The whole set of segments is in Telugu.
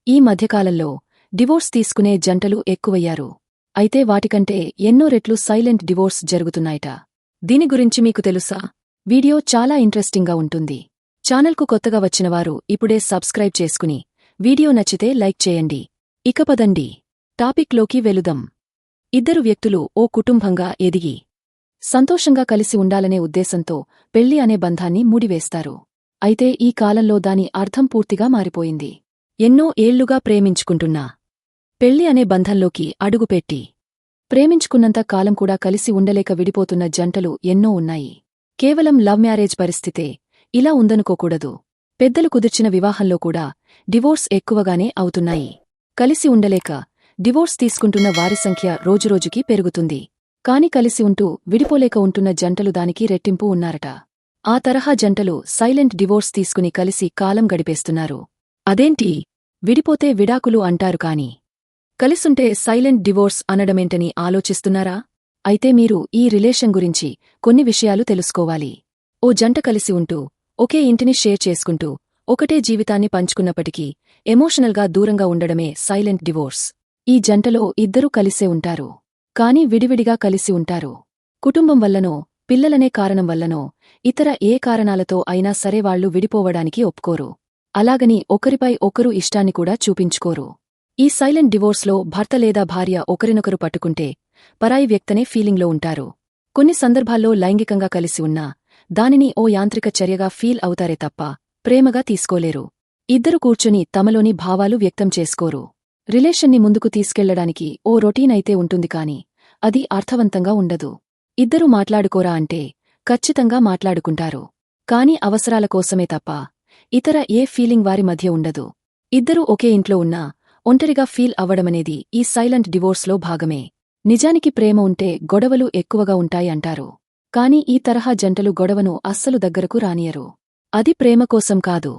ఈ మధ్యకాలంలో డివోర్స్ తీసుకునే జంటలు ఎక్కువయ్యారు. అయితే వాటికంటే ఎన్నో రెట్లు సైలెంట్ డివోర్స్ జరుగుతున్నాయట. దీని గురించి మీకు తెలుసా? వీడియో చాలా ఇంట్రెస్టింగ్గా ఉంటుంది. ఛానల్కు కొత్తగా వచ్చినవారు ఇప్పుడే సబ్స్క్రైబ్ చేసుకుని వీడియో నచ్చితే లైక్ చేయండి. ఇక పదండి టాపిక్లోకి వెళుదాం. ఇద్దరు వ్యక్తులు ఓ కుటుంబంగా ఎదిగి సంతోషంగా కలిసి ఉండాలనే ఉద్దేశంతో పెళ్లి అనే బంధాన్ని ముడివేస్తారు. అయితే ఈ కాలంలో దాని అర్థం పూర్తిగా మారిపోయింది. ఎన్నో ఏళ్లుగా ప్రేమించుకుంటున్నా పెళ్లి అనే బంధంలోకి అడుగుపెట్టి ప్రేమించుకున్నంత కాలం కూడా కలిసి ఉండలేక విడిపోతున్న జంటలు ఎన్నో ఉన్నాయి. కేవలం లవ్ మ్యారేజ్ పరిస్థితే ఇలా ఉందనుకోకూడదు. పెద్దలు కుదిర్చిన వివాహంలో కూడా డివోర్స్ ఎక్కువగానే అవుతున్నాయి. కలిసి ఉండలేక డివోర్స్ తీసుకుంటున్న వారి సంఖ్య రోజురోజుకీ పెరుగుతుంది. కాని కలిసి ఉంటూ విడిపోలేక ఉంటున్న జంటలు దానికి రెట్టింపు ఉన్నారట. ఆ తరహా జంటలు సైలెంట్ డివోర్స్ తీసుకుని కలిసి కాలం గడిపేస్తున్నారు. అదేంటి, విడిపోతే విడాకులు అంటారు కాని కలిసుంటే సైలెంట్ డివోర్స్ అనడమేంటని ఆలోచిస్తున్నారా? అయితే మీరు ఈ రిలేషన్ గురించి కొన్ని విషయాలు తెలుసుకోవాలి. ఓ జంట కలిసి ఉంటూ ఒకే ఇంటిని షేర్ చేసుకుంటూ ఒకటే జీవితాన్ని పంచుకున్నప్పటికీ ఎమోషనల్గా దూరంగా ఉండడమే సైలెంట్ డివోర్స్. ఈ జంటలో ఇద్దరూ కలిసే ఉంటారు, కాని విడివిడిగా కలిసి ఉంటారు. కుటుంబం వల్లనో, పిల్లలనే కారణం వల్లనో, ఇతర ఏ కారణాలతో అయినా సరే వాళ్లు విడిపోవడానికి ఒప్పుకోరు. అలాగని ఒకరిపై ఒకరు ఇష్టాన్ని కూడా చూపించుకోరు. ఈ సైలెంట్ డివోర్స్లో భర్త లేదా భార్య ఒకరినొకరు పట్టుకుంటే పరాయి వ్యక్తనే ఫీలింగ్లో ఉంటారు. కొన్ని సందర్భాల్లో లైంగికంగా కలిసి ఉన్నా దానిని ఓ యాంత్రిక చర్యగా ఫీల్ అవుతారే తప్ప ప్రేమగా తీసుకోలేరు. ఇద్దరు కూర్చుని తమలోని భావాలు వ్యక్తం చేసుకోరు. రిలేషన్ని ముందుకు తీసుకెళ్లడానికి ఓ రొటీన్ అయితే ఉంటుంది కాని అది అర్థవంతంగా ఉండదు. ఇద్దరూ మాట్లాడుకోరా అంటే ఖచ్చితంగా మాట్లాడుకుంటారు, కాని అవసరాల కోసమే తప్ప ఇతర ఏ ఫీలింగ్ వారి మధ్య ఉండదు. ఇద్దరూ ఒకే ఇంట్లో ఉన్నా ఒంటరిగా ఫీల్ అవ్వడమనేది ఈ సైలెంట్ డివోర్స్లో భాగమే. నిజానికి ప్రేమ ఉంటే గొడవలు ఎక్కువగా ఉంటాయి అంటారు, కాని ఈ తరహా జంటలు గొడవను అస్సలు దగ్గరకు రానియరు. అది ప్రేమ కోసం కాదు,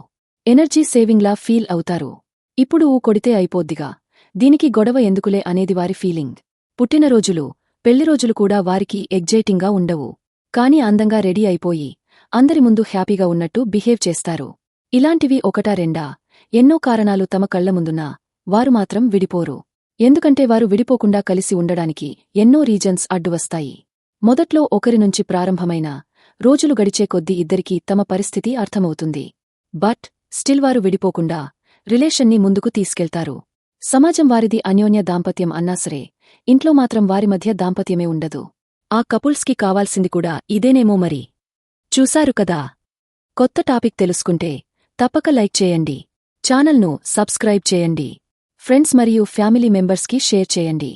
ఎనర్జీ సేవింగ్లా ఫీల్ అవుతారు. ఇప్పుడు కొడితే అయిపోద్దిగా, దీనికి గొడవ ఎందుకులే అనేది వారి ఫీలింగ్. పుట్టినరోజులు, పెళ్లిరోజులు కూడా వారికి ఎగ్జైటింగ్గా ఉండవు, కాని అందంగా రెడీ అయిపోయి అందరి ముందు హ్యాపీగా ఉన్నట్టు బిహేవ్ చేస్తారు. ఇలాంటివి ఒకటా రెండా, ఎన్నో కారణాలు తమ కళ్ల ముందున్నా వారు మాత్రం విడిపోరు. ఎందుకంటే వారు విడిపోకుండా కలిసి ఉండడానికి ఎన్నో రీజన్స్ అడ్డువస్తాయి. మొదట్లో ఒకరి నుంచి ప్రారంభమైన రోజులు గడిచే కొద్దీ ఇద్దరికీ తమ పరిస్థితి అర్థమవుతుంది. బట్ స్టిల్ వారు విడిపోకుండా రిలేషన్ని ముందుకు తీసుకెళ్తారు. సమాజం వారిది అన్యోన్య దాంపత్యం అన్నా సరే ఇంట్లో మాత్రం వారి మధ్య దాంపత్యమే ఉండదు. ఆ కపుల్స్కి కావాల్సింది కూడా ఇదేనేమో మరి. చూశారు కదా. కొత్త టాపిక్ తెలుసుకుంటే తప్పక లైక్ చేయండి. ఛానల్ను సబ్స్క్రైబ్ చేయండి. ఫ్రెండ్స్ మరియు ఫ్యామిలీ మెంబర్స్కి షేర్ చేయండి.